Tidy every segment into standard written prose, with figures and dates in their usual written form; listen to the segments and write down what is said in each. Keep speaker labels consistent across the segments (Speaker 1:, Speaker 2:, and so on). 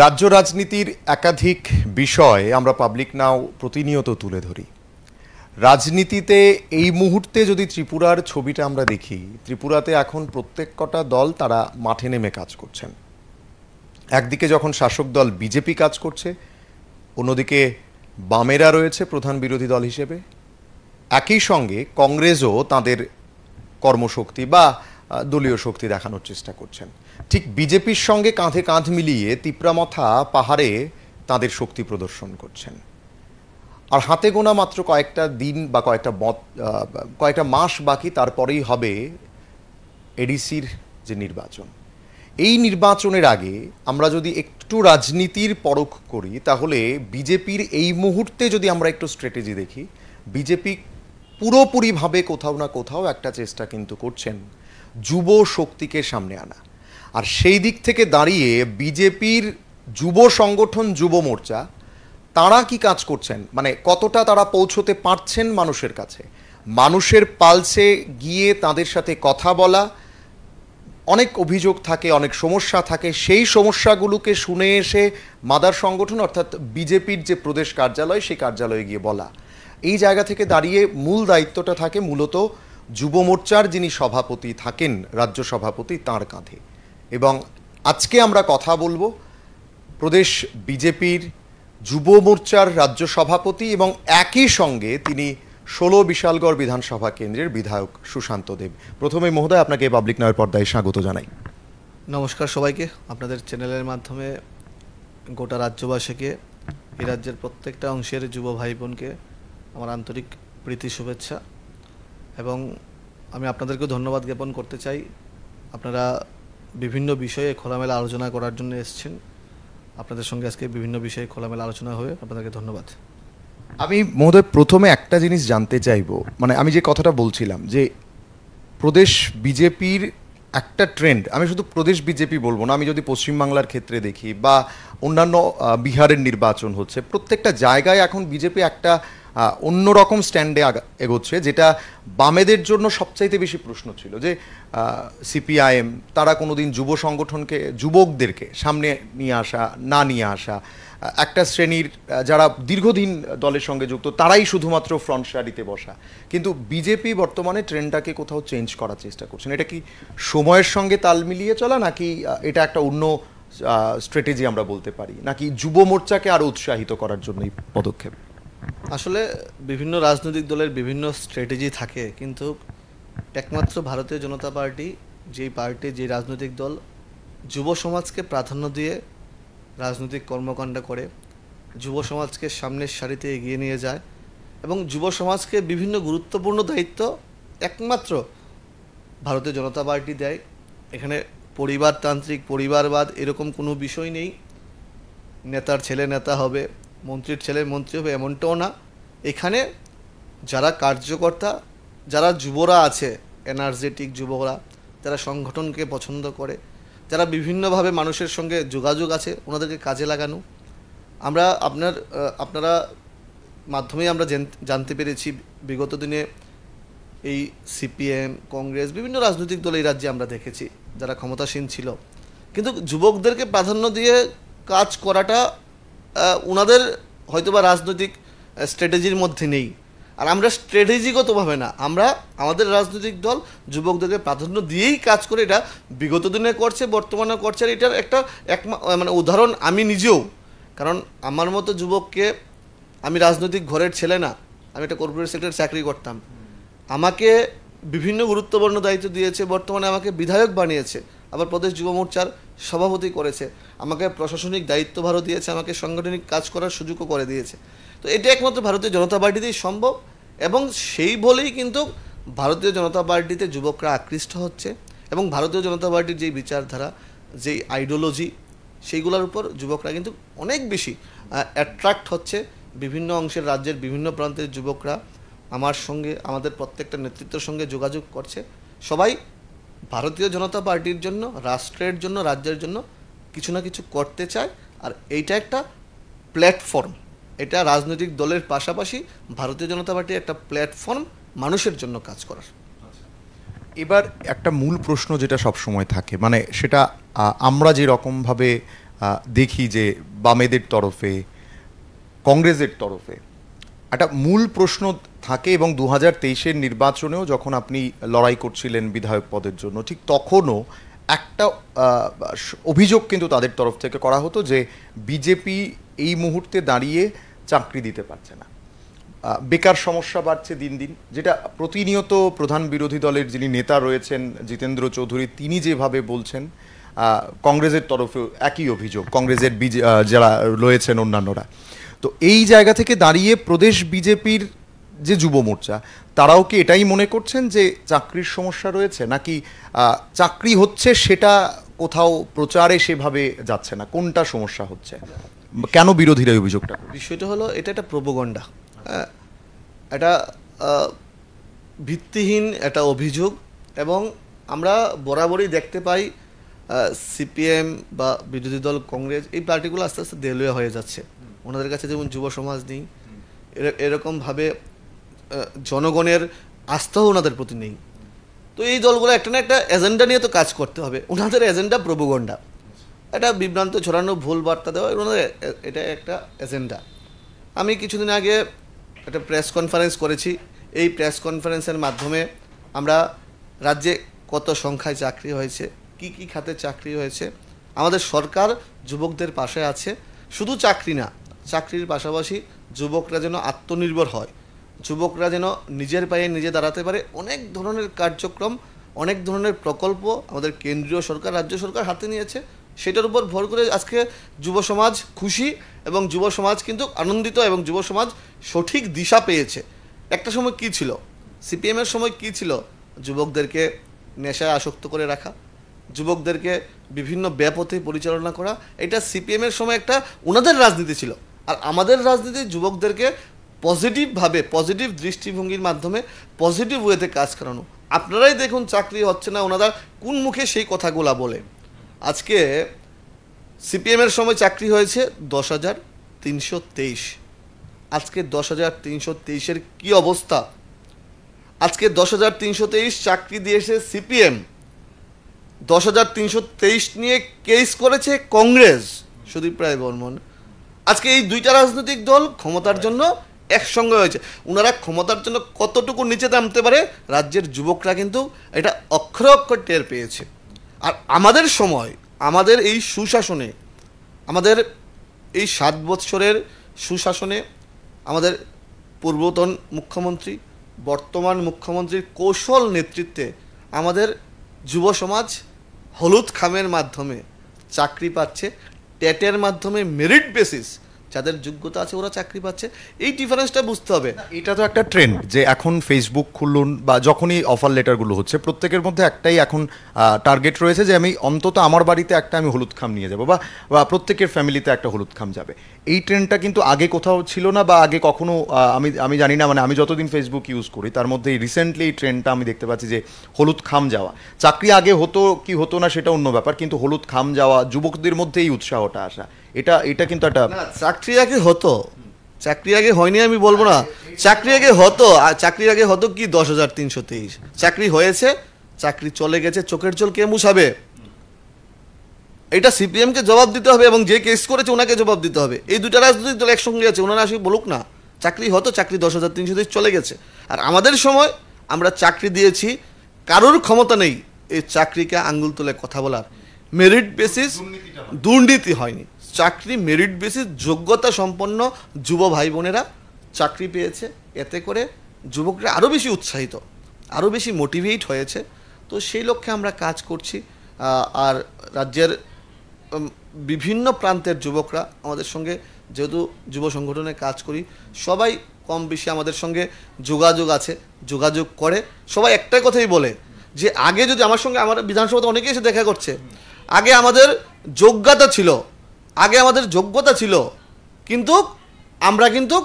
Speaker 1: রাজ্য রাজনীতির একাধিক বিষয় আমরা পাবলিক নাও প্রতিনিয়ত তুলে ধরি। রাজনীতিতে এই মুহূর্তে যদি ত্রিপুরার ছবিটা আমরা দেখি, ত্রিপুরাতে এখন প্রত্যেক কটা দল তারা মাঠে নেমে কাজ করছেন। একদিকে যখন শাসক দল বিজেপি কাজ করছে, অন্যদিকে বামেরা রয়েছে প্রধান বিরোধী দল হিসেবে। একই সঙ্গে কংগ্রেসও তাদের কর্মশক্তি বা দলীয় শক্তি দেখানোর চেষ্টা করছেন। ঠিক বিজেপির সঙ্গে কাঁধে কাঁধ মিলিয়ে তিপ্রামথা পাহাড়ে তাদের শক্তি প্রদর্শন করছেন। আর হাতে গোনা মাত্র কয়েকটা দিন বা কয়েকটা মাস বাকি, তারপরেই হবে এডিসির যে নির্বাচন। এই নির্বাচনের আগে আমরা যদি একটু রাজনীতির পরখ করি, তাহলে বিজেপির এই মুহূর্তে যদি আমরা একটু স্ট্র্যাটেজি দেখি, বিজেপি পুরোপুরিভাবে কোথাও না কোথাও একটা চেষ্টা কিন্তু করছেন যুব শক্তিকে সামনে আনা। আর সেই দিক থেকে দাঁড়িয়ে বিজেপির যুব সংগঠন যুব মোর্চা তারা কি কাজ করছেন, মানে কতটা তারা পৌঁছতে পারছেন মানুষের কাছে, মানুষের পালসে গিয়ে তাদের সাথে কথা বলা। অনেক অভিযোগ থাকে, অনেক সমস্যা থাকে, সেই সমস্যাগুলোকে শুনে এসে মাদার সংগঠন অর্থাৎ বিজেপির যে প্রদেশ কার্যালয়, সেই কার্যালয়ে গিয়ে বলা। এই জায়গা থেকে দাঁড়িয়ে মূল দায়িত্বটা থাকে মূলত যুব মোর্চার যিনি সভাপতি থাকেন, রাজ্য সভাপতি, তাঁর কাঁধে। এবং আজকে আমরা কথা বলবো প্রদেশ বিজেপির যুব মোর্চার রাজ্য সভাপতি এবং একই সঙ্গে তিনি 16 বিশালগড় বিধানসভা কেন্দ্রের বিধায়ক সুশান্ত দেব। প্রথমে মহোদয় আপনাকে পাবলিক নাওয়ের পর্দায় স্বাগত জানাই।
Speaker 2: নমস্কার সবাইকে। আপনাদের চ্যানেলের মাধ্যমে গোটা রাজ্যবাসীকে, এই রাজ্যের প্রত্যেকটা অংশের যুব ভাই বোনকে আমার আন্তরিক প্রীতি শুভেচ্ছা। এবং আমি আপনাদেরকেও ধন্যবাদ জ্ঞাপন করতে চাই, আপনারা বিভিন্ন বিষয়ে খোলামেলা আলোচনা করার জন্য এসেছেন। আপনাদের সঙ্গে আজকে বিভিন্ন বিষয়ে খোলামেলা আলোচনা হবে, আপনাদেরকে ধন্যবাদ।
Speaker 1: আমি মহোদয় প্রথমে একটা জিনিস জানতে চাইব, মানে আমি যে কথাটা বলছিলাম যে প্রদেশ বিজেপির একটা ট্রেন্ড, আমি শুধু প্রদেশ বিজেপি বলবো না, আমি যদি পশ্চিমবাংলার ক্ষেত্রে দেখি বা অন্যান্য বিহারের নির্বাচন হচ্ছে, প্রত্যেকটা জায়গায় এখন বিজেপি একটা অন্যরকম স্ট্যান্ডে এগোচ্ছে, যেটা বামেদের জন্য সবচাইতে বেশি প্রশ্ন ছিল যে সিপিআইএম তারা কোনোদিন যুব সংগঠনকে, যুবকদেরকে সামনে নিয়ে আসা, একটা শ্রেণীর যারা দীর্ঘদিন দলের সঙ্গে যুক্ত তারাই শুধুমাত্র ফ্রন্ট সারিতে বসা। কিন্তু বিজেপি বর্তমানে ট্রেন্ডটাকে কোথাও চেঞ্জ করার চেষ্টা করছেন। এটা কি সময়ের সঙ্গে তাল মিলিয়ে চলা, নাকি এটা একটা অন্য স্ট্র্যাটেজি আমরা বলতে পারি, নাকি যুব মোর্চাকে আরও উৎসাহিত করার জন্য এই পদক্ষেপ?
Speaker 2: আসলে বিভিন্ন রাজনৈতিক দলের বিভিন্ন স্ট্র্যাটেজি থাকে, কিন্তু একমাত্র ভারতীয় জনতা পার্টি যে রাজনৈতিক দল যুব সমাজকে প্রাধান্য দিয়ে রাজনৈতিক কর্মকাণ্ড করে, যুব সমাজকে সামনের সারিতে এগিয়ে নিয়ে যায় এবং যুব সমাজকে বিভিন্ন গুরুত্বপূর্ণ দায়িত্ব একমাত্র ভারতীয় জনতা পার্টি দেয়। এখানে পরিবারতান্ত্রিক, পরিবারবাদ এরকম কোনো বিষয় নেই। নেতার ছেলে নেতা হবে, মন্ত্রীর ছেলে মন্ত্রী হবে, এমনটাও না। এখানে যারা কার্যকর্তা, যারা যুবরা আছে, এনার্জেটিক যুবকরা, যারা সংগঠনকে পছন্দ করে, যারা বিভিন্নভাবে মানুষের সঙ্গে যোগাযোগ আছে, ওনাদেরকে কাজে লাগানো। আপনারা মাধ্যমেই আমরা জানতে পেরেছি বিগত দিনে এই সিপিএম, কংগ্রেস, বিভিন্ন রাজনৈতিক দল এই রাজ্যে আমরা দেখেছি যারা ক্ষমতাসীন ছিল, কিন্তু যুবকদেরকে প্রাধান্য দিয়ে কাজ করাটা ওনাদের হয়তোবা রাজনৈতিক স্ট্র্যাটেজির মধ্যে নেই। আর আমরা স্ট্র্যাটেজিগতভাবে না, আমাদের রাজনৈতিক দল যুবকদেরকে প্রাধান্য দিয়েই কাজ করে। এটা বিগত দিনে করছে, বর্তমানে করছে। আর এটার একটা মানে উদাহরণ আমি নিজেও, কারণ আমার মতো যুবককে, আমি রাজনৈতিক ঘরের ছেলে না, আমি একটা কর্পোরেট সেক্টরে চাকরি করতাম, আমাকে বিভিন্ন গুরুত্বপূর্ণ দায়িত্ব দিয়েছে, বর্তমানে আমাকে বিধায়ক বানিয়েছে, আবার প্রদেশ যুব মোর্চার সভাপতি করেছে, আমাকে প্রশাসনিক দায়িত্বভারও দিয়েছে, আমাকে সাংগঠনিক কাজ করার সুযোগও করে দিয়েছে। তো এটা একমাত্র ভারতীয় জনতা পার্টিতেই সম্ভব। এবং সেই বলেই কিন্তু ভারতীয় জনতা পার্টিতে যুবকরা আকৃষ্ট হচ্ছে এবং ভারতীয় জনতা পার্টির যেই বিচারধারা, যেই আইডিওলজি, সেইগুলোর উপর যুবকরা কিন্তু অনেক বেশি অ্যাট্রাক্ট হচ্ছে। বিভিন্ন অংশের রাজ্যের বিভিন্ন প্রান্তের যুবকরা আমার সঙ্গে, আমাদের প্রত্যেকটা নেতৃত্বের সঙ্গে যোগাযোগ করছে। সবাই ভারতীয় জনতা পার্টির জন্য, রাষ্ট্রের জন্য, রাজ্যের জন্য কিছু না কিছু করতে চায়। আর এইটা একটা প্ল্যাটফর্ম, এটা রাজনৈতিক দলের পাশাপাশি ভারতীয় জনতা পার্টির একটা প্ল্যাটফর্ম মানুষের জন্য কাজ করার।
Speaker 1: এবার একটা মূল প্রশ্ন যেটা সব সময় থাকে, মানে সেটা আমরা যে রকমভাবে দেখি যে বামেদের তরফে, কংগ্রেসের তরফে একটা মূল প্রশ্ন থাকে, এবং 2023-এর নির্বাচনেও যখন আপনি লড়াই করছিলেন বিধায়ক পদের জন্য, ঠিক তখনও একটা অভিযোগ কিন্তু তাদের তরফ থেকে করা হতো যে বিজেপি এই মুহূর্তে দাঁড়িয়ে চাকরি দিতে পারছে না, বেকার সমস্যা বাড়ছে দিন দিন, যেটা প্রতিনিয়ত প্রধান বিরোধী দলের যিনি নেতা রয়েছেন জিতেন্দ্র চৌধুরী তিনি যেভাবে বলছেন, কংগ্রেসের তরফেও একই অভিযোগ, কংগ্রেসের যারা রয়েছেন অন্যান্যরা। তো এই জায়গা থেকে দাঁড়িয়ে প্রদেশ বিজেপির যে যুব মোর্চা তারাও কি এটাই মনে করছেন যে চাকরির সমস্যা রয়েছে, নাকি চাকরি হচ্ছে সেটা কোথাও প্রচারে সেভাবে যাচ্ছে না, কোনটা সমস্যা হচ্ছে, কেন বিরোধীরা এই অভিযোগটা?
Speaker 2: বিষয়টা হলো এটা একটা প্রোপাগান্ডা, এটা ভিত্তিহীন একটা অভিযোগ। এবং আমরা বরাবরই দেখতে পাই সিপিএম বা বিরোধী দল কংগ্রেস এই পার্টিগুলো আস্তে আস্তে দেউলিয়া হয়ে যাচ্ছে। ওনাদের কাছে যেমন যুব সমাজ নেই, এরকমভাবে জনগণের আস্থাও ওনাদের প্রতি নেই। তো এই দলগুলো একটা না একটা এজেন্ডা নিয়ে তো কাজ করতে হবে। ওনাদের এজেন্ডা প্রোপাগান্ডা, এটা বিভ্রান্ত ছড়ানো, ভুল বার্তা দেওয়া, ওনাদের এটা একটা এজেন্ডা। আমি কিছুদিন আগে একটা প্রেস কনফারেন্স করেছি। এই প্রেস কনফারেন্সের মাধ্যমে আমরা রাজ্যে কত সংখ্যায় চাকরি হয়েছে, কি কি খাতে চাকরি হয়েছে, আমাদের সরকার যুবকদের পাশে আছে। শুধু চাকরি না, চাকরির পাশাপাশি যুবকরা যেন আত্মনির্ভর হয়, যুবকরা যেন নিজের পায়ে নিজে দাঁড়াতে পারে, অনেক ধরনের কার্যক্রম, অনেক ধরনের প্রকল্প আমাদের কেন্দ্রীয় সরকার, রাজ্য সরকার হাতে নিয়েছে। সেটার উপর ভর করে আজকে যুব সমাজ খুশি, এবং যুব সমাজ কিন্তু আনন্দিত, এবং যুব সমাজ সঠিক দিশা পেয়েছে। একটা সময় কি ছিল, সিপিএমের সময় কি ছিল, যুবকদেরকে নেশায় আসক্ত করে রাখা, যুবকদেরকে বিভিন্ন ব্যাপথে পরিচালনা করা, এটা সিপিএমের সময় একটা ওনাদের রাজনীতি ছিল। আর আমাদের রাজনীতি যুবকদেরকে পজিটিভভাবে, পজিটিভ দৃষ্টিভঙ্গির মাধ্যমে পজিটিভ ওয়েতে কাজ করানো। আপনারাই দেখুন চাকরি হচ্ছে না, ওনারা কোন মুখে সেই কথাগুলা বলে। আজকে সিপিএমের সময় চাকরি হয়েছে 10,323, আজকে 10,323-এর কী অবস্থা? আজকে 10,323 চাকরি দিয়েছে সিপিএম, 10,323 নিয়ে কেস করেছে কংগ্রেস, সুদীপ রায় বর্মন। আজকে এই দুইটা রাজনৈতিক দল ক্ষমতার জন্য একসঙ্গে হয়েছে। ওনারা ক্ষমতার জন্য কতটুকু নিচে নামতে পারে রাজ্যের যুবকরা কিন্তু এটা অক্ষরে অক্ষর টের পেয়েছে। আর আমাদের সময়, আমাদের এই সুশাসনে, আমাদের এই 7 বৎসরের সুশাসনে, আমাদের পূর্বতন মুখ্যমন্ত্রী, বর্তমান মুখ্যমন্ত্রীর কৌশল নেতৃত্বে আমাদের যুব সমাজ হলুদ খামের মাধ্যমে চাকরি পাচ্ছে, টেটের মাধ্যমে মেরিট বেসিস যাদের যোগ্যতা আছে ওরা চাকরি পাচ্ছে। এই ডিফারেন্সটা বুঝতে হবে।
Speaker 1: এটা তো একটা ট্রেন্ড যে এখন ফেসবুক খুলুন বা যখনই অফার লেটারগুলো হচ্ছে প্রত্যেকের মধ্যে একটাই এখন টার্গেট রয়েছে যে আমি অন্তত আমার বাড়িতে একটা আমি হলুদ খাম নিয়ে যাবো, বা প্রত্যেকের ফ্যামিলিতে একটা হলুদ খাম যাবে। এই ট্রেন্ডটা কিন্তু আগে কোথাও ছিল না, বা আগে কখনো আমি জানি না, মানে আমি যতদিন ফেসবুক ইউজ করি তার মধ্যে রিসেন্টলি এই ট্রেন্ডটা আমি দেখতে পাচ্ছি যে হলুদ খাম যাওয়া। চাকরি আগে হতো কি হতো না সেটা অন্য ব্যাপার, কিন্তু হলুদ খাম যাওয়া, যুবকদের মধ্যে এই উৎসাহটা আসা, এটা কিন্তু একটা
Speaker 2: চাকরি আগে হতো, চাকরি আগে হয়নি আমি বলবো না, চাকরি আগে হতো। আর চাকরির আগে হতো কি 10,323 চাকরি হয়েছে, চাকরি চলে গেছে, চোখের জল কে মুছাবে? এটা সিপিএম কে জবাব দিতে হবে, এবং যে কেস করেছে ওনাকে জবাব দিতে হবে। এই দুটা রাজনৈতিক দল একসঙ্গে আছে, ওনারা আসে বলুক না চাকরি হতো, চাকরি 10,323 চলে গেছে। আর আমাদের সময় আমরা চাকরি দিয়েছি, কারোর ক্ষমতা নেই এই চাকরিকে আঙ্গুল তুলে কথা বলার। মেরিট বেসিস, দুর্নীতি হয়নি, চাকরি মেরিট বেসিস, যোগ্যতা সম্পন্ন যুব ভাই বোনেরা চাকরি পেয়েছে। এতে করে যুবকরা আরও বেশি উৎসাহিত, আরও বেশি মোটিভেট হয়েছে। তো সেই লক্ষ্যে আমরা কাজ করছি। আর রাজ্যের বিভিন্ন প্রান্তের যুবকরা আমাদের সঙ্গে, যেহেতু যুব সংগঠনে কাজ করি, সবাই কম বেশি আমাদের সঙ্গে যোগাযোগ আছে, যোগাযোগ করে। সবাই একটাই কথাই বলে যে আগে যদি আমার সঙ্গে, আমার বিধানসভাতে অনেকে এসে দেখা করছে, আগে আমাদের যোগ্যতা ছিল, আগে আমাদের যোগ্যতা ছিল, কিন্তু আমরা কিন্তু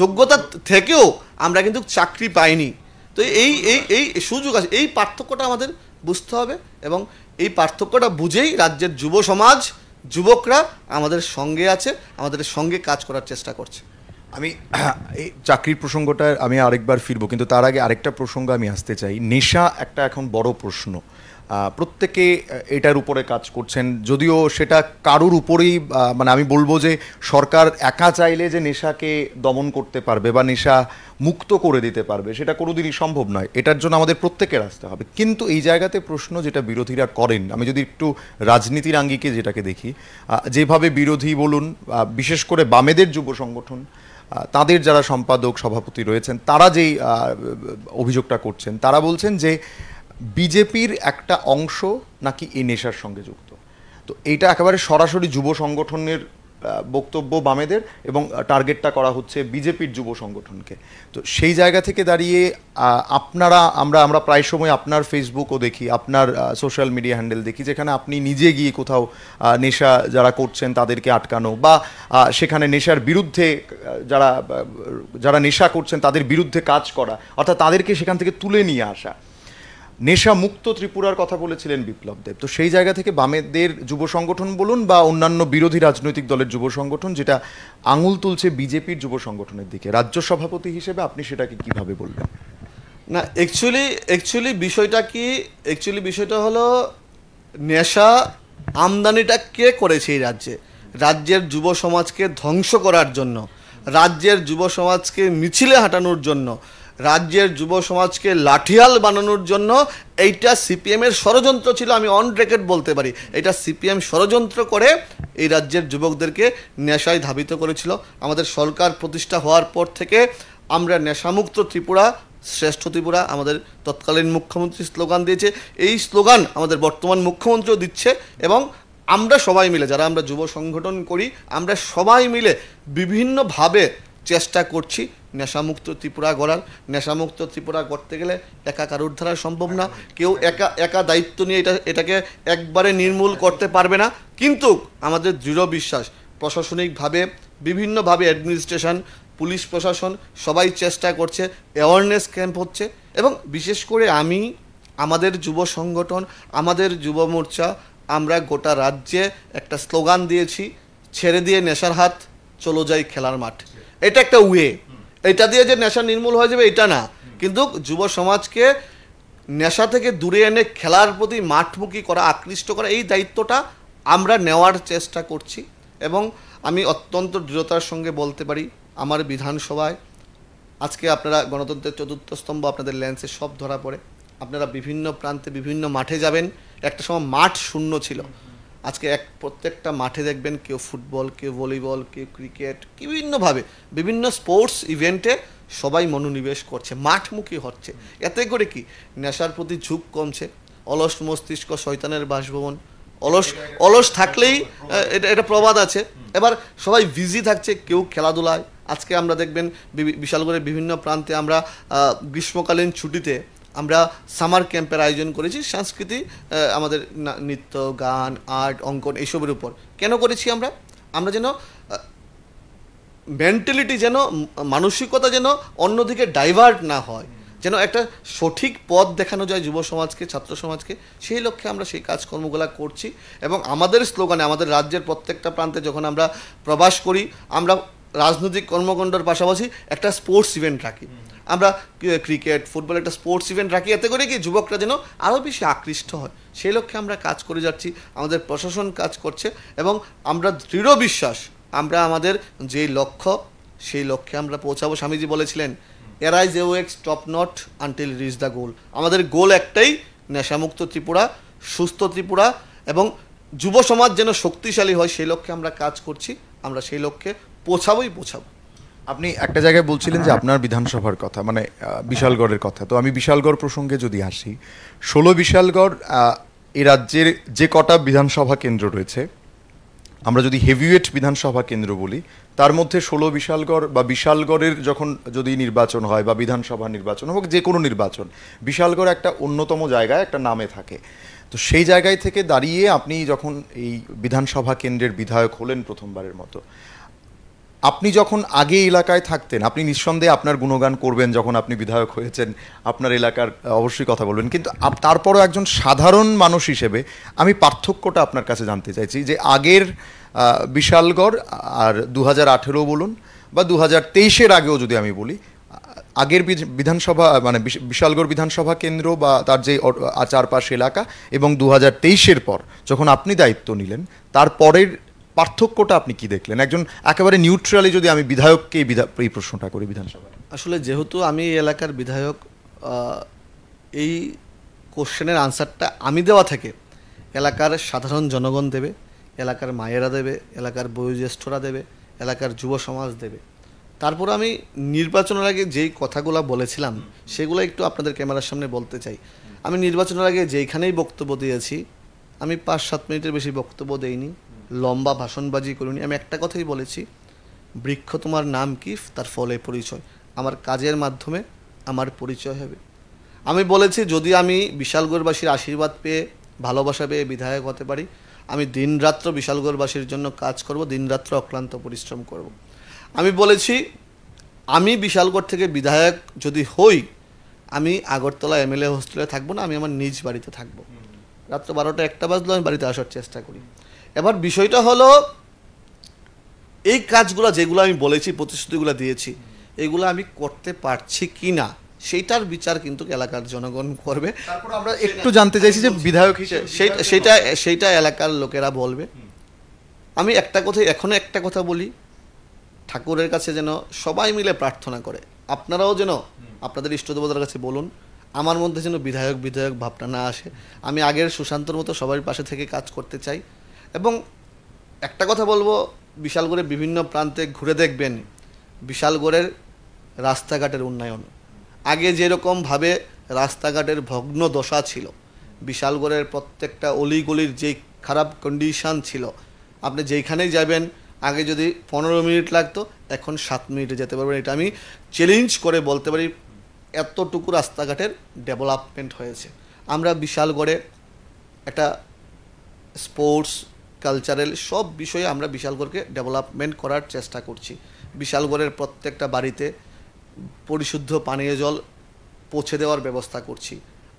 Speaker 2: যোগ্যতা থেকেও আমরা কিন্তু চাকরি পাইনি। তো এই এই এই সুযোগ আছে, এই পার্থক্যটা আমাদের বুঝতে হবে, এবং এই পার্থক্যটা বুঝেই রাজ্যের যুব সমাজ, যুবকরা আমাদের সঙ্গে আছে, আমাদের সঙ্গে কাজ করার চেষ্টা করছে।
Speaker 1: আমি এই চাকরির প্রসঙ্গটা আমি আরেকবার ফিরবো, কিন্তু তার আগে আরেকটা প্রসঙ্গ আমি আসতে চাই। নেশা একটা এখন বড় প্রশ্ন। প্রত্যেকে এটার উপরে কাজ করছেন, যদিও সেটা কারুর উপরেই মানে আমি বলবো যে সরকার একা চাইলে যে নেশাকে দমন করতে পারবে বা নেশা মুক্ত করে দিতে পারবে সেটা কোনোদিনই সম্ভব নয়। এটার জন্য আমাদের প্রত্যেকের আসতে হবে। কিন্তু এই জায়গাতে প্রশ্ন যেটা বিরোধীরা করেন, আমি যদি একটু রাজনীতির আঙ্গিকে যেটাকে দেখি, যেভাবে বিরোধী বলুন, বিশেষ করে বামেদের যুব সংগঠন, তাদের যারা সম্পাদক সভাপতি রয়েছেন, তারা যেই অভিযোগটা করছেন, তারা বলছেন যে বিজেপির একটা অংশ নাকি এই নেশার সঙ্গে যুক্ত। তো এইটা একেবারে সরাসরি যুব সংগঠনের বক্তব্য বামেদের, এবং টার্গেটটা করা হচ্ছে বিজেপির যুব সংগঠনকে। তো সেই জায়গা থেকে দাঁড়িয়ে আমরা প্রায় সময় আপনার ফেসবুকও দেখি, আপনার সোশ্যাল মিডিয়া হ্যান্ডেল দেখি, যেখানে আপনি নিজে গিয়ে কোথাও নেশা যারা করছেন তাদেরকে আটকানো, বা সেখানে নেশার বিরুদ্ধে যারা নেশা করছেন তাদের বিরুদ্ধে কাজ করা, অর্থাৎ তাদেরকে সেখান থেকে তুলে নিয়ে আসা। নেশা মুক্ত ত্রিপুরার কথা বলেছিলেন বিপ্লব দেব। তো সেই জায়গা থেকে বামেদের যুব সংগঠন বলুন বা অন্যান্য বিরোধী রাজনৈতিক দলের যুব সংগঠন যেটা আঙুল তুলছে বিজেপির যুব সংগঠনের দিকে, রাজ্য সভাপতি হিসেবে আপনি সেটাকে কিভাবে বলবেন?
Speaker 2: না, অ্যাকচুয়ালি বিষয়টা হলো নেশা আমদানিটা কে করেছে এই রাজ্যে? রাজ্যের যুব সমাজকে ধ্বংস করার জন্য, রাজ্যের যুব সমাজকে মিছিলে হাঁটানোর জন্য, রাজ্যের যুব সমাজকে লাঠিয়াল বানানোর জন্য এইটা সিপিএমের ষড়যন্ত্র ছিল। আমি অন রেকর্ড বলতে পারি, এটা সিপিএম ষড়যন্ত্র করে এই রাজ্যের যুবকদেরকে নেশায় ধাবিত করেছিল। আমাদের সরকার প্রতিষ্ঠা হওয়ার পর থেকে আমরা নেশামুক্ত ত্রিপুরা, শ্রেষ্ঠ ত্রিপুরা আমাদের তৎকালীন মুখ্যমন্ত্রী স্লোগান দিয়েছে। এই স্লোগান আমাদের বর্তমান মুখ্যমন্ত্রীও দিচ্ছে, এবং আমরা সবাই মিলে, যারা আমরা যুব সংগঠন করি, আমরা সবাই মিলে বিভিন্নভাবে চেষ্টা করছি নেশামুক্ত ত্রিপুরা গড়ার। নেশামুক্ত ত্রিপুরা গড়তে গেলে একা কারোর দ্বারা সম্ভব না, কেউ একা দায়িত্ব নিয়ে এটাকে একবারে নির্মূল করতে পারবে না। কিন্তু আমাদের দৃঢ় বিশ্বাস, প্রশাসনিকভাবে বিভিন্নভাবে অ্যাডমিনিস্ট্রেশন, পুলিশ প্রশাসন সবাই চেষ্টা করছে, অ্যাওয়ারনেস ক্যাম্প হচ্ছে, এবং বিশেষ করে আমাদের যুব সংগঠন, আমাদের যুব মোর্চা, আমরা গোটা রাজ্যে একটা স্লোগান দিয়েছি, ছেড়ে দিয়ে নেশার হাত, চলো যাই খেলার মাঠ। এটা একটা ওয়ে, এটা দিয়ে যে নেশা নির্মূল হয়ে যাবে এটা না, কিন্তু যুব সমাজকে নেশা থেকে দূরে এনে খেলার প্রতি মাঠমুখী করা, আকৃষ্ট করা, এই দায়িত্বটা আমরা নেওয়ার চেষ্টা করছি। এবং আমি অত্যন্ত দৃঢ়তার সঙ্গে বলতে পারি, আমার বিধানসভায় আজকে আপনারা গণতন্ত্রের চতুর্থ স্তম্ভ, আপনাদের লেন্সে সব ধরা পড়ে, আপনারা বিভিন্ন প্রান্তে বিভিন্ন মাঠে যাবেন, একটা সময় মাঠ শূন্য ছিল, আজকে প্রত্যেকটা মাঠে দেখবেন কেউ ফুটবল, কেউ ভলিবল, কেউ ক্রিকেট, বিভিন্নভাবে বিভিন্ন স্পোর্টস ইভেন্টে সবাই মনোনিবেশ করছে, মাঠমুখী হচ্ছে। এতে করে কি নেশার প্রতি ঝুঁক কমছে। অলস মস্তিষ্ক শয়তানের বাসভবন, অলস থাকলেই এটা প্রবাদ আছে। এবার সবাই বিজি থাকছে, কেউ খেলাধুলায়। আজকে আমরা দেখবেন বিশালগড়ের বিভিন্ন প্রান্তে আমরা গ্রীষ্মকালীন ছুটিতে আমরা সামার ক্যাম্পের আয়োজন করেছি, সংস্কৃতি, আমাদের নৃত্য, গান, আর্ট, অঙ্কন এইসবের উপর। কেন করেছি আমরা যেন মেন্টালিটি, যেন মানসিকতা যেন অন্যদিকে ডাইভার্ট না হয়, যেন একটা সঠিক পথ দেখানো যায় যুব সমাজকে, ছাত্র সমাজকে। সেই লক্ষ্যে আমরা সেই কাজকর্মগুলো করছি। এবং আমাদের স্লোগানে, আমাদের রাজ্যের প্রত্যেকটা প্রান্তে যখন আমরা প্রবাস করি, আমরা রাজনৈতিক কর্মকাণ্ডের পাশাপাশি একটা স্পোর্টস ইভেন্ট রাখি। আমরা ক্রিকেট, ফুটবল একটা স্পোর্টস ইভেন্ট রাখি, এতে করে কি যুবকরা যেন আরও বেশি আকৃষ্ট হয়। সেই লক্ষ্যে আমরা কাজ করে যাচ্ছি, আমাদের প্রশাসন কাজ করছে, এবং আমরা দৃঢ় বিশ্বাস আমরা আমাদের যে লক্ষ্য, সেই লক্ষ্যে আমরা পৌঁছাবো। স্বামীজি বলেছিলেন, arise awake stop not until reach the goal. আমাদের গোল একটাই, নেশামুক্ত ত্রিপুরা, সুস্থ ত্রিপুরা, এবং যুব সমাজ যেন শক্তিশালী হয়, সেই লক্ষ্যে আমরা কাজ করছি। আমরা সেই লক্ষ্যে পৌঁছাবো।
Speaker 1: আপনি একটা জায়গায় বলছিলেন যে আপনার বিধানসভার কথা, মানে বিশালগড়ের কথা। তো আমি বিশালগড় প্রসঙ্গে যদি আসি, 16 বিশালগড় এই রাজ্যের যে কটা বিধানসভা কেন্দ্র রয়েছে, আমরা যদি হেভিওয়েট বিধানসভা কেন্দ্র বলি, তার মধ্যে 16 বিশালগড় বা বিশালগড়ের যখন যদি নির্বাচন হয় বা বিধানসভা নির্বাচন হোক, যে কোনো নির্বাচন, বিশালগড় একটা অন্যতম জায়গায় একটা নামে থাকে। তো সেই জায়গায় থেকে দাঁড়িয়ে আপনি যখন এই বিধানসভা কেন্দ্রের বিধায়ক হলেন প্রথমবারের মতো, আপনি যখন আগে এলাকায় থাকতেন, আপনি নিঃসন্দেহে আপনার গুণগান করবেন, যখন আপনি বিধায়ক হয়েছেন আপনার এলাকার অবশ্যই কথা বলবেন, কিন্তু তারপরও একজন সাধারণ মানুষ হিসেবে আমি পার্থক্যটা আপনার কাছে জানতে চাইছি যে আগের বিশালগড় আর 2018 বলুন বা 2023-এর আগেও যদি আমি বলি, আগের বিধানসভা মানে বিশালগড় বিধানসভা কেন্দ্র বা তার যে চারপাশ এলাকা এবং 2023-এর পর যখন আপনি দায়িত্ব নিলেন তারপরের পার্থক্যটা আপনি কি দেখলেন একজন একেবারে নিউট্রালি যদি আমি বিধায়ককে এই প্রশ্নটা করি বিধানসভা?
Speaker 2: আসলে যেহেতু আমি এই এলাকার বিধায়ক, এই কোশ্চেনের আনসারটা আমি দেওয়া থেকে এলাকার সাধারণ জনগণ দেবে, এলাকার মায়েরা দেবে, এলাকার বয়োজ্যেষ্ঠরা দেবে, এলাকার যুব সমাজ দেবে। তারপর আমি নির্বাচনের আগে যেই কথাগুলো বলেছিলাম সেগুলো একটু আপনাদের ক্যামেরার সামনে বলতে চাই। আমি নির্বাচনের আগে যেইখানেই বক্তব্য দিয়েছি, আমি 5-7 মিনিটের বেশি বক্তব্য দেইনি, লম্বা ভাষণবাজি করিনি। আমি একটা কথাই বলেছি, বৃক্ষ তোমার নাম কি, তার ফলে পরিচয়। আমার কাজের মাধ্যমে আমার পরিচয় হবে। আমি বলেছি যদি আমি বিশালগড়বাসীর আশীর্বাদ পেয়ে, ভালোবাসা পেয়ে বিধায়ক হতে পারি, আমি দিনরাত্র বিশালগড়বাসীর জন্য কাজ করব, দিনরাত্র অক্লান্ত পরিশ্রম করব। আমি বলেছি আমি বিশালগড় থেকে বিধায়ক যদি হই, আমি আগরতলা এমএলএ হোস্টেলে থাকবো না, আমি আমার নিজ বাড়িতে থাকবো। রাত্র 12টা-1টা বাজলো আমি বাড়িতে আসার চেষ্টা করি। এবার বিষয়টা হলো এই কাজগুলো যেগুলো আমি বলেছি, প্রতিশ্রুতিগুলো দিয়েছি, এগুলো আমি করতে পারছি কি না সেইটার বিচার কিন্তু এলাকার জনগণ করবে।
Speaker 1: তারপর আমরা একটু জানতে চাইছি যে বিধায়ক হিসেবে
Speaker 2: সেইটা এলাকার লোকেরা বলবে। আমি এখনো একটা কথা বলি, ঠাকুরের কাছে যেন সবাই মিলে প্রার্থনা করে, আপনারাও যেন আপনাদের ইষ্টদেবতার কাছে বলুন, আমার মধ্যে যেন বিধায়ক ভাবনা না আসে। আমি আগের সুশান্তর মতো সবার পাশে থেকে কাজ করতে চাই। এবং একটা কথা বলবো, বিশালগড়ের বিভিন্ন প্রান্তে ঘুরে দেখবেন বিশালগড়ের রাস্তাঘাটের উন্নয়ন। আগে যেরকমভাবে রাস্তাঘাটের ভগ্ন দশা ছিল, বিশালগড়ের প্রত্যেকটা অলিগলির যেই খারাপ কন্ডিশন ছিল, আপনি যেইখানেই যাবেন আগে যদি 15 মিনিট লাগতো, এখন 7 মিনিটে যেতে পারবেন। এটা আমি চ্যালেঞ্জ করে বলতে পারি, এতটুকু রাস্তাঘাটের ডেভেলপমেন্ট হয়েছে। আমরা বিশালগড়ে একটা স্পোর্টস, কালচারাল সব বিষয়ে আমরা বিশালগড়কে ডেভেলপমেন্ট করার চেষ্টা করছি। বিশালগড়ের প্রত্যেকটা বাড়িতে পরিশুদ্ধ পানীয় জল পৌঁছে দেওয়ার ব্যবস্থা করছি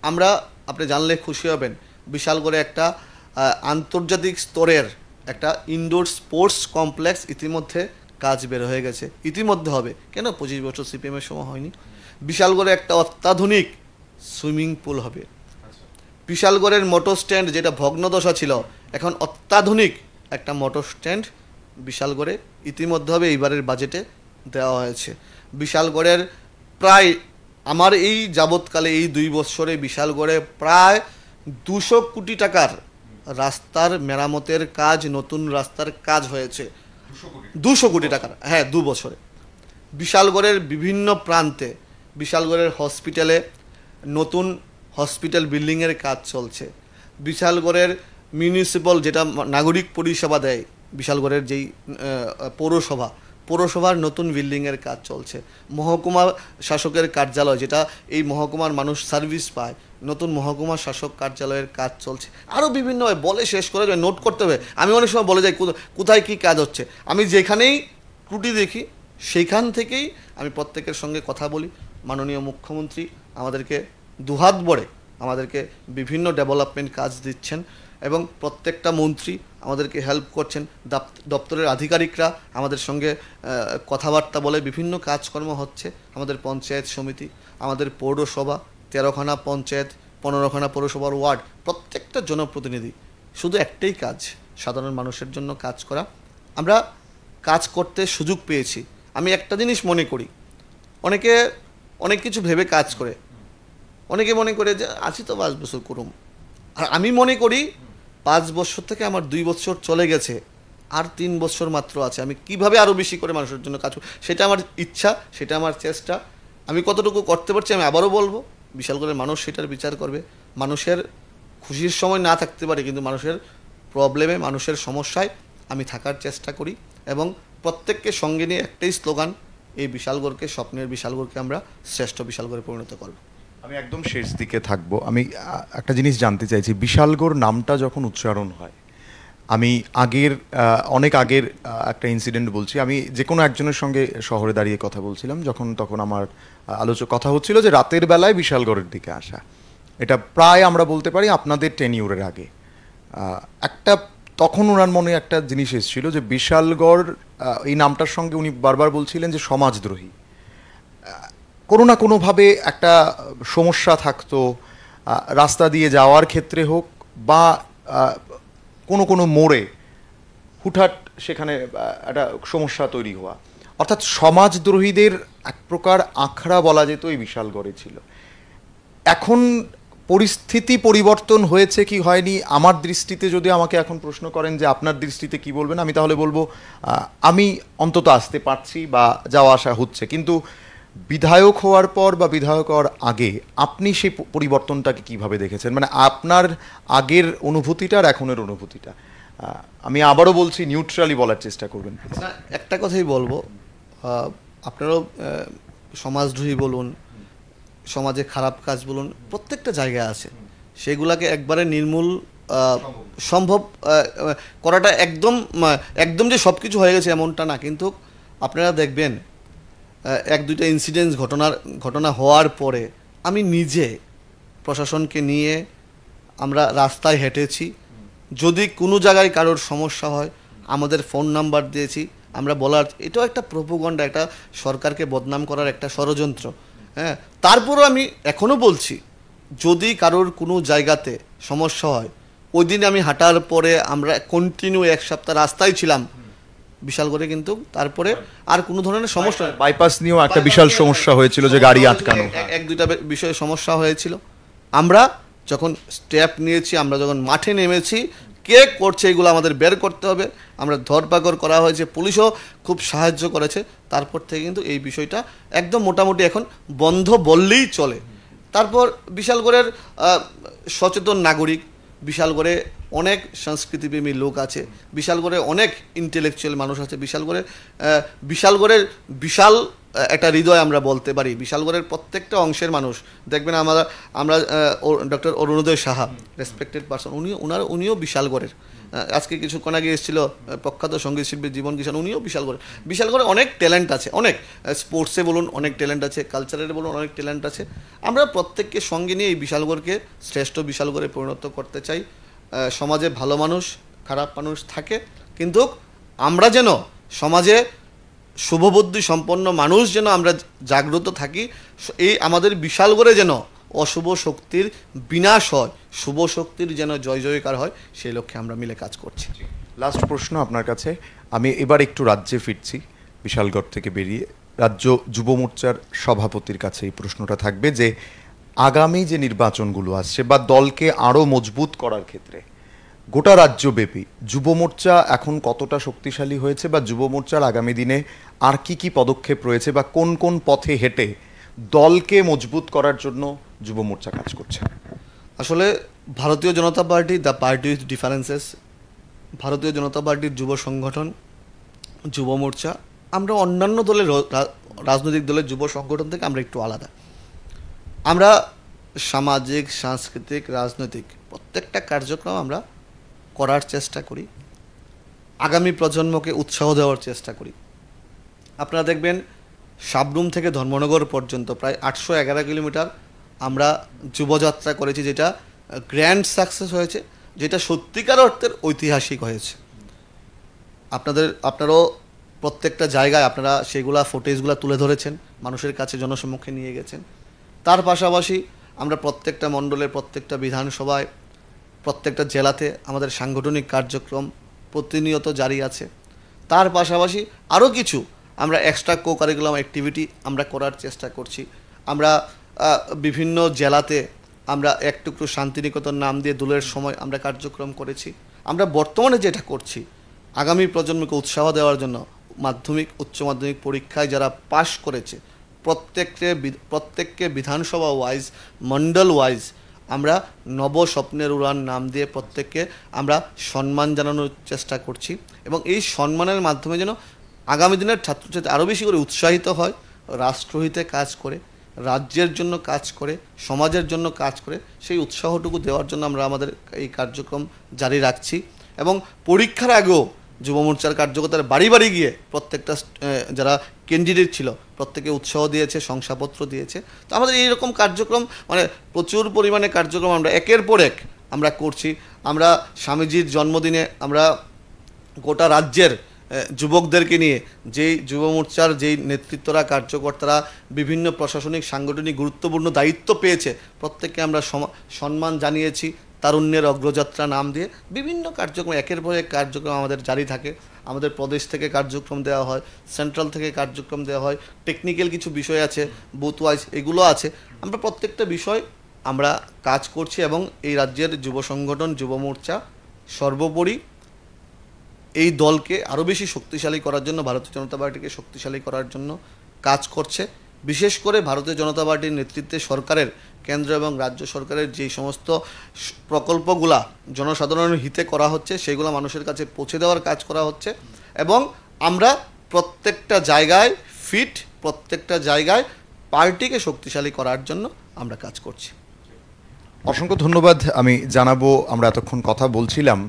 Speaker 2: আমরা। আপনি জানলে খুশি হবেন, বিশালগড়ে একটা আন্তর্জাতিক স্তরের একটা ইনডোর স্পোর্টস কমপ্লেক্স ইতিমধ্যে কাজ বের হয়ে গেছে, ইতিমধ্যে হবে। কেন 25 বছর সিপিএমের সময় হয়নি? বিশালগড়ে একটা অত্যাধুনিক সুইমিং পুল হবে। বিশালগড়ের মোটর স্ট্যান্ড যেটা ভগ্নদশা ছিল, এখন অত্যাধুনিক একটা মোটর স্ট্যান্ড বিশালগড়ে ইতিমধ্যে হবে, এইবারের বাজেটে দেওয়া হয়েছে। বিশালগড়ের প্রায় আমার এই যাবৎকালে এই 2 বছরে বিশালগড়ে প্রায় 200 কোটি টাকার রাস্তার মেরামতের কাজ, নতুন রাস্তার কাজ হয়েছে। 200 কোটি টাকার, হ্যাঁ, 2 বছরে। বিশালগড়ের বিভিন্ন প্রান্তে, বিশালগড়ের হসপিটালে নতুন হসপিটাল বিল্ডিংয়ের কাজ চলছে। বিশালগড়ের মিউনিসিপ্যাল যেটা নাগরিক পরিষেবা দেয়, বিশালগড়ের যেই পৌরসভার নতুন বিল্ডিংয়ের কাজ চলছে। মহকুমা শাসকের কার্যালয়, যেটা এই মহকুমার মানুষ সার্ভিস পায়, নতুন মহকুমা শাসক কার্যালয়ের কাজ চলছে। আরও বিভিন্ন বলে শেষ করে নোট করতে হবে। আমি অনেক সময় বলে যাই কোথায় কী কাজ হচ্ছে, আমি যেখানেই ত্রুটি দেখি সেইখান থেকেই আমি প্রত্যেকের সঙ্গে কথা বলি। মাননীয় মুখ্যমন্ত্রী আমাদেরকে দুহাত ভরে আমাদেরকে বিভিন্ন ডেভেলপমেন্ট কাজ দিচ্ছেন এবং প্রত্যেকটা মন্ত্রী আমাদেরকে হেল্প করছেন। দপ্তরের আধিকারিকরা আমাদের সঙ্গে কথাবার্তা বলে বিভিন্ন কাজকর্ম হচ্ছে। আমাদের পঞ্চায়েত সমিতি, আমাদের পৌরসভা, 13খানা পঞ্চায়েত, 15খানা পৌরসভার ওয়ার্ড, প্রত্যেকটা জনপ্রতিনিধি শুধু একটাই কাজ, সাধারণ মানুষের জন্য কাজ করা। আমরা কাজ করতে সুযোগ পেয়েছি। আমি একটা জিনিস মনে করি, অনেকে অনেক কিছু ভেবে কাজ করে, অনেকে মনে করে যে আছি তো 5 বছর করুম। আর আমি মনে করি 5 বছর থেকে আমার 2 বছর চলে গেছে, আর 3 বছর মাত্র আছে। আমি কিভাবে আরও বেশি করে মানুষের জন্য কাজ করি, সেটা আমার ইচ্ছা, সেটা আমার চেষ্টা। আমি কতটুকু করতে পারছি আমি আবারও বলবো, বিশালগড়ের মানুষ সেটার বিচার করবে। মানুষের খুশির সময় না থাকতে পারে, কিন্তু মানুষের প্রবলেমে, মানুষের সমস্যায় আমি থাকার চেষ্টা করি এবং প্রত্যেককে সঙ্গে নিয়ে একটাই স্লোগান, এই বিশালগড়কে, স্বপ্নের বিশালগড়কে আমরা শ্রেষ্ঠ বিশালগড়ে পরিণত করব।
Speaker 1: আমি একদম শেষ দিকে থাকবো। আমি একটা জিনিস জানতে চাইছি, বিশালগড় নামটা যখন উচ্চারণ হয়, আমি অনেক আগের একটা ইনসিডেন্ট বলছি। আমি যে কোনো একজনের সঙ্গে শহরে দাঁড়িয়ে কথা বলছিলাম, তখন আমার কথা হচ্ছিল যে রাতের বেলায় বিশালগড়ের দিকে আসা। এটা প্রায় আমরা বলতে পারি আপনাদের টেনিউরের আগে। তখন ওনার মনে একটা জিনিস এসেছিল যে বিশালগড় এই নামটার সঙ্গে উনি বারবার বলছিলেন যে সমাজদ্রোহী। কোনো না কোনোভাবে একটা সমস্যা থাকতো, রাস্তা দিয়ে যাওয়ার ক্ষেত্রে হোক বা কোনো কোনো মোড়ে হুটহাট সেখানে একটা সমস্যা তৈরি হওয়া, অর্থাৎ সমাজদ্রোহীদের এক প্রকার আখড়া বলা যেত এই বিশালগড়ে ছিল। এখন পরিস্থিতি পরিবর্তন হয়েছে কি হয়নি, আমার দৃষ্টিতে যদি আমাকে এখন প্রশ্ন করেন যে আপনার দৃষ্টিতে কি বলবেন, আমি তাহলে বলবো আমি অন্তত আসতে পারছি বা যাওয়া আসা হচ্ছে, কিন্তু বিধায়ক হওয়ার পর বা বিধায়ক হওয়ার আগে আপনি সেই পরিবর্তনটাকে কিভাবে দেখেছেন, মানে আপনার আগের অনুভূতিটা আর এখনের অনুভূতিটা? আমি আবারও বলছি, নিউট্রালি বলার চেষ্টা করবেন।
Speaker 2: না, একটা কথাই বলবো, আপনারাও সমাজদ্রোহী বলুন, সমাজে খারাপ কাজ বলুন, প্রত্যেকটা জায়গায় আছে। সেগুলাকে একবারে নির্মূল সম্ভব করাটা একদম যে সব কিছু হয়ে গেছে এমনটা না, কিন্তু আপনারা দেখবেন এক দুইটা ঘটনা হওয়ার পরে আমি নিজে প্রশাসনকে নিয়ে আমরা রাস্তায় হেঁটেছি। যদি কোনো জায়গায় কারোর সমস্যা হয় আমাদের ফোন নাম্বার দিয়েছি, আমরা বলার, এটাও একটা প্রোপাগান্ডা, একটা সরকারকে বদনাম করার একটা ষড়যন্ত্র। হ্যাঁ, তারপরও আমি এখনও বলছি, যদি কারোর কোনো জায়গাতে সমস্যা হয়, ওই দিন আমি হাঁটার পরে আমরা কন্টিনিউ এক সপ্তাহ রাস্তায় ছিলাম বিশালগড়ে, কিন্তু তারপরে আর কোনো ধরনের সমস্যা,
Speaker 1: বাইপাস নিয়েও একটা বিশাল সমস্যা হয়েছিল যে গাড়ি আটকানো,
Speaker 2: এক দুইটা বিষয়ে সমস্যা হয়েছিল। আমরা যখন স্টেপ নিয়েছি, আমরা যখন মাঠে নেমেছি, কে করছে এগুলো আমাদের বের করতে হবে, আমরা ধরপাকড় করা হয়েছে, পুলিশও খুব সাহায্য করেছে। তারপর থেকে কিন্তু এই বিষয়টা একদম মোটামুটি এখন বন্ধ বললেই চলে। তারপর বিশালগড়ের সচেতন নাগরিক, বিশালগড়ে অনেক সংস্কৃতিপ্রেমী লোক আছে, বিশালগড়ে অনেক ইন্টেলেকচুয়াল মানুষ আছে, বিশালগড়ের বিশাল একটা হৃদয় আমরা বলতে পারি। বিশালগড়ের প্রত্যেকটা অংশের মানুষ দেখবেন, আমরা ডক্টর অরুণোদয় সাহা, রেসপেক্টেড পারসন, উনিও বিশালগড়ের। আজকে কিছুক্ষণ আগে এসেছিল প্রখ্যাত সঙ্গীত শিল্পী জীবন কিষাণ, উনিও বিশালগড়ে অনেক ট্যালেন্ট আছে, অনেক স্পোর্টসে বলুন অনেক ট্যালেন্ট আছে, কালচারের বলুন অনেক ট্যালেন্ট আছে। আমরা প্রত্যেককে সঙ্গে নিয়ে এই বিশালগড়কে শ্রেষ্ঠ বিশালগড়ে পরিণত করতে চাই। সমাজে ভালো মানুষ খারাপ মানুষ থাকে, কিন্তু আমরা যেন সমাজে শুভবুদ্ধি সম্পন্ন মানুষ যেন আমরা জাগ্রত থাকি, এই আমাদের বিশালগড়ে যেন অশুভ শক্তির বিনাশ হয়, শুভ শক্তির যেন জয় জয়কার হয়, সেই লক্ষ্যে আমরা মিলে কাজ করছি।
Speaker 1: লাস্ট প্রশ্ন আপনার কাছে, আমি এবার একটু রাজ্যে ফিরছি, বিশালগড় থেকে বেরিয়ে রাজ্য যুব মোর্চার সভাপতির কাছে এই প্রশ্নটা থাকবে যে আগামী যে নির্বাচনগুলো আসছে বা দলকে আরও মজবুত করার ক্ষেত্রে গোটা রাজ্যব্যাপী যুব মোর্চা এখন কতটা শক্তিশালী হয়েছে, বা যুব মোর্চার আগামী দিনে আর কি কি পদক্ষেপ রয়েছে, বা কোন কোন পথে হেঁটে দলকে মজবুত করার জন্য যুব মোর্চা কাজ করছে?
Speaker 2: আসলে Bharatiya Janata Party, the party with differences, Bharatiya Janata পার্টির যুব সংগঠন যুব মোর্চা, আমরা অন্যান্য দলের রাজনৈতিক দলের যুব সংগঠন থেকে আমরা একটু আলাদা। আমরা সামাজিক, সাংস্কৃতিক, রাজনৈতিক প্রত্যেকটা কার্যক্রম আমরা করার চেষ্টা করি, আগামী প্রজন্মকে উৎসাহ দেওয়ার চেষ্টা করি। আপনারা দেখবেন সাবরুম থেকে ধর্মনগর পর্যন্ত প্রায় 811 কিলোমিটার আমরা যুবযাত্রা করেছি, যেটা গ্র্যান্ড সাকসেস হয়েছে, যেটা সত্যিকার অর্থের ঐতিহাসিক হয়েছে। আপনারাও প্রত্যেকটা জায়গায় আপনারা সেগুলা ফুটেজগুলো তুলে ধরেছেন, মানুষের কাছে জনসম্মুখে নিয়ে গেছেন। তার পাশাপাশি আমরা প্রত্যেকটা মণ্ডলের, প্রত্যেকটা বিধানসভায়, প্রত্যেকটা জেলাতে আমাদের সাংগঠনিক কার্যক্রম প্রতিনিয়ত জারি আছে। তার পাশাপাশি আরও কিছু আমরা এক্সট্রা কো কারিকুলাম অ্যাক্টিভিটি আমরা করার চেষ্টা করছি। আমরা বিভিন্ন জেলাতে আমরা এক টুকরো শান্তিনিকেতন নাম দিয়ে দোলের সময় আমরা কার্যক্রম করেছি। আমরা বর্তমানে যেটা করছি, আগামী প্রজন্মকে উৎসাহ দেওয়ার জন্য মাধ্যমিক উচ্চ মাধ্যমিক পরীক্ষায় যারা পাশ করেছে প্রত্যেককে বিধানসভা ওয়াইজ, মণ্ডল ওয়াইজ আমরা নব স্বপ্নের উড়ান নাম দিয়ে প্রত্যেককে আমরা সম্মান জানানোর চেষ্টা করছি, এবং এই সম্মানের মাধ্যমে যেন আগামী দিনের ছাত্রছাত্রী আরও বেশি করে উৎসাহিত হয়, রাষ্ট্রহিতে কাজ করে, রাজ্যের জন্য কাজ করে, সমাজের জন্য কাজ করে, সেই উৎসাহটুকু দেওয়ার জন্য আমরা আমাদের এই কার্যক্রম জারি রাখছি। এবং পরীক্ষার আগেও যুব মোর্চার কার্যকর্তারা বাড়ি বাড়ি গিয়ে প্রত্যেকটা যারা ক্যান্ডিডেট ছিল প্রত্যেকে উৎসাহ দিয়েছে, শংসাপত্র দিয়েছে। তো আমাদের এইরকম কার্যক্রম, মানে প্রচুর পরিমাণে কার্যক্রম আমরা একের পর এক আমরা করছি। আমরা স্বামীজির জন্মদিনে আমরা গোটা রাজ্যের যুবকদেরকে নিয়ে যেই যুব মোর্চার যেই নেতৃত্বরা কার্যকর্তারা বিভিন্ন প্রশাসনিক সাংগঠনিক গুরুত্বপূর্ণ দায়িত্ব পেয়েছে, প্রত্যেককে আমরা সম্মান জানিয়েছি তারুণ্যের অগ্রযাত্রা নাম দিয়ে। বিভিন্ন কার্যক্রম একের পর এক কার্যক্রম আমাদের জারি থাকে। আমাদের প্রদেশ থেকে কার্যক্রম দেওয়া হয়, সেন্ট্রাল থেকে কার্যক্রম দেওয়া হয়, টেকনিক্যাল কিছু বিষয় আছে, বুথ ওয়াইজ এগুলো আছে। আমরা প্রত্যেকটা বিষয় আমরা কাজ করছি এবং এই রাজ্যের যুব সংগঠন যুব মোর্চা সর্বোপরি এই দলকে আরও বেশি শক্তিশালী করার জন্য, ভারতীয় জনতা পার্টিকে শক্তিশালী করার জন্য কাজ করছে। বিশেষ করে ভারতীয় জনতা পার্টির নেতৃত্বে সরকারের, কেন্দ্র এবং রাজ্য সরকারের যেই সমস্ত প্রকল্পগুলা জনসাধারণের হিতে করা হচ্ছে সেগুলো মানুষের কাছে পৌঁছে দেওয়ার কাজ করা হচ্ছে। এবং আমরা প্রত্যেকটা জায়গায় ফিট, প্রত্যেকটা জায়গায় পার্টিকে শক্তিশালী করার জন্য আমরা কাজ করছি।
Speaker 1: অসংখ্য ধন্যবাদ। আমি জানাবো, আমরা এতক্ষণ কথা বলছিলাম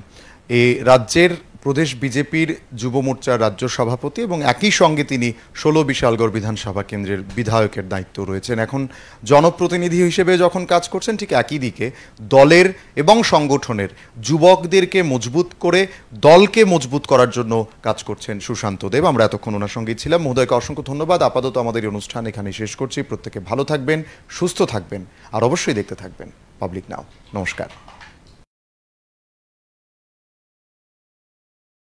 Speaker 1: এই রাজ্যের প্রদেশ বিজেপির যুব মোর্চার রাজ্য সভাপতি এবং একই সঙ্গে তিনি 16 বিশালগড় বিধানসভা কেন্দ্রের বিধায়কের দায়িত্ব রয়েছেন। এখন জনপ্রতিনিধি হিসেবে যখন কাজ করছেন, ঠিক একই দিকে দলের এবং সংগঠনের যুবকদেরকে মজবুত করে দলকে মজবুত করার জন্য কাজ করছেন সুশান্ত দেব। আমরা এতক্ষণ ওনার সঙ্গেই ছিলাম। মহোদয়কে অসংখ্য ধন্যবাদ। আপাতত আমাদের এই অনুষ্ঠান এখানে শেষ করছি। প্রত্যেকে ভালো থাকবেন, সুস্থ থাকবেন আর অবশ্যই দেখতে থাকবেন পাবলিক নাও। নমস্কার।